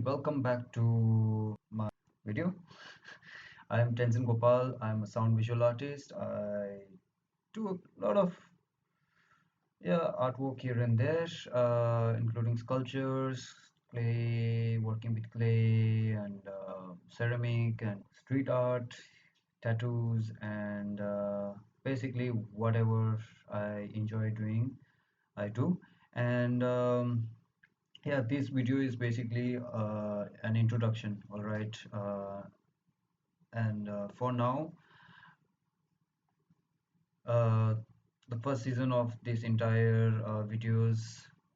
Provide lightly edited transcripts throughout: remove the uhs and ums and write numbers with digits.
Welcome back to my video. I am Tenzin Gopal. I'm a sound visual artist. I do a lot of artwork here and there, including sculptures, clay, working with clay, and ceramic and street art, tattoos, and basically whatever I enjoy doing, I do. And yeah, this video is basically an introduction, all right. And For now, uh, the first season of this entire videos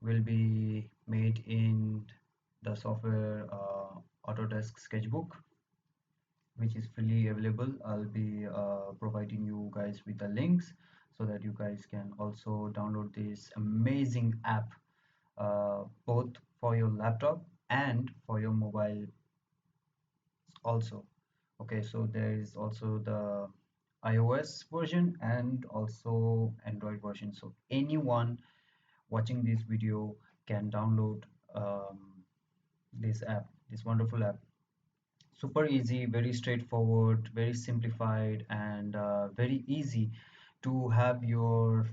will be made in the software Autodesk Sketchbook, which is freely available. I'll be providing you guys with the links so that you guys can also download this amazing app, both for your laptop and for your mobile also. Okay, so there is also the iOS version and also Android version. So anyone watching this video can download this app, this wonderful app. Super easy, very straightforward, very simplified, and very easy to have your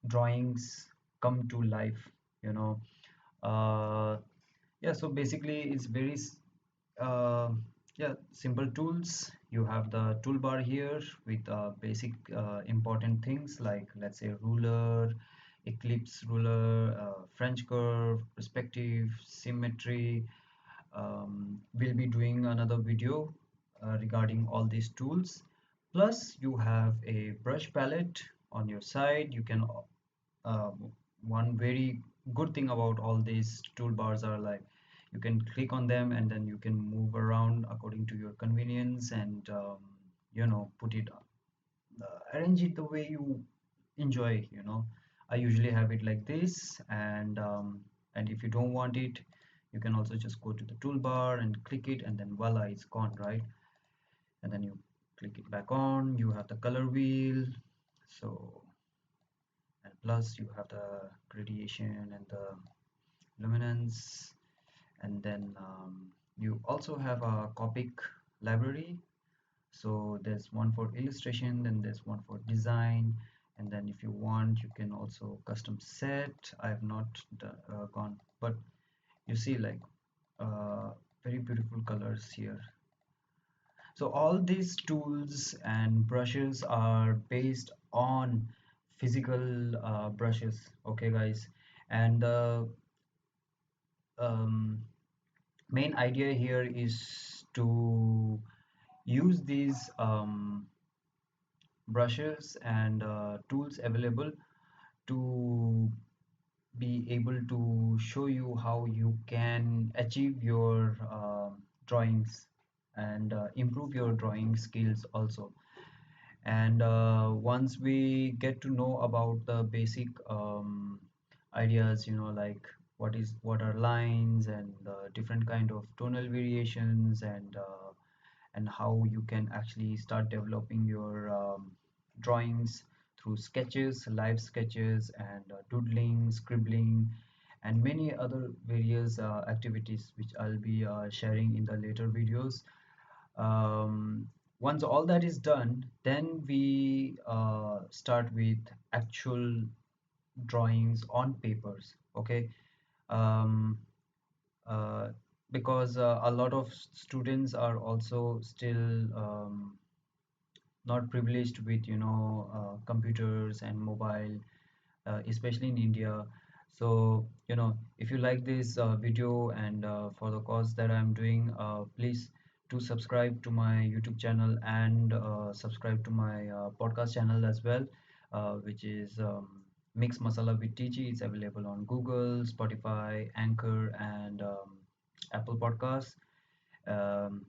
drawings come to life. You know, uh, yeah. So basically, it's very uh, yeah, simple tools. You have the toolbar here with basic important things like, let's say, ruler, eclipse ruler, French curve, perspective, symmetry. We'll be doing another video regarding all these tools. Plus you have a brush palette on your side. You can uh, one very good thing about all these toolbars are like you can click on them and then you can move around according to your convenience and put it arrange it the way you enjoy. I usually have it like this, and if you don't want it, you can also just go to the toolbar and click it, and then voila, it's gone, right? And then you click it back on. You have the color wheel, so, and plus you have the gradation and the luminance, and then you also have a Copic library. So there's one for illustration, then there's one for design, and then if you want you can also custom set. I have not gone, but you see, like, uh, very beautiful colors here. So all these tools and brushes are based on physical brushes, okay guys. And the um, main idea here is to use these brushes and tools available to be able to show you how you can achieve your drawings and improve your drawing skills also. And once we get to know about the basic ideas, like what are lines and different kind of tonal variations, and how you can actually start developing your drawings through sketches, live sketches, and doodling, scribbling, and many other various activities which I'll be sharing in the later videos. Once all that is done, then we start with actual drawings on papers. Okay. um, uh, because a lot of students are also still not privileged with computers and mobile, especially in India. So if you like this video and for the cause that I'm doing, please do subscribe to my YouTube channel and subscribe to my podcast channel as well, which is Mix Masala with TG. It's available on Google, Spotify, Anchor, and Apple Podcasts. um,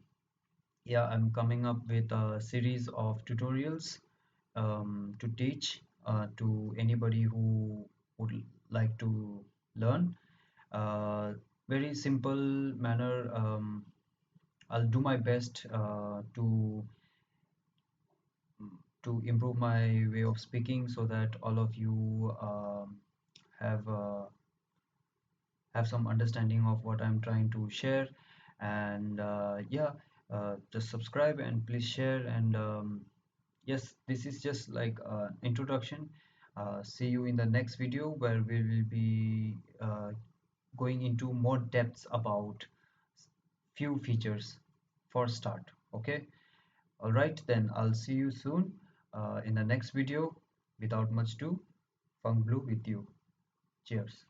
yeah, I'm coming up with a series of tutorials to teach to anybody who would like to learn. uh, Very simple manner. I'll do my best to improve my way of speaking so that all of you have have some understanding of what I'm trying to share. And yeah, just subscribe and please share. And yes, this is just like introduction. See you in the next video where we will be going into more depths about few features for start. Okay, all right, then I'll see you soon in the next video. Without much ado, Funk Blue with you. Cheers.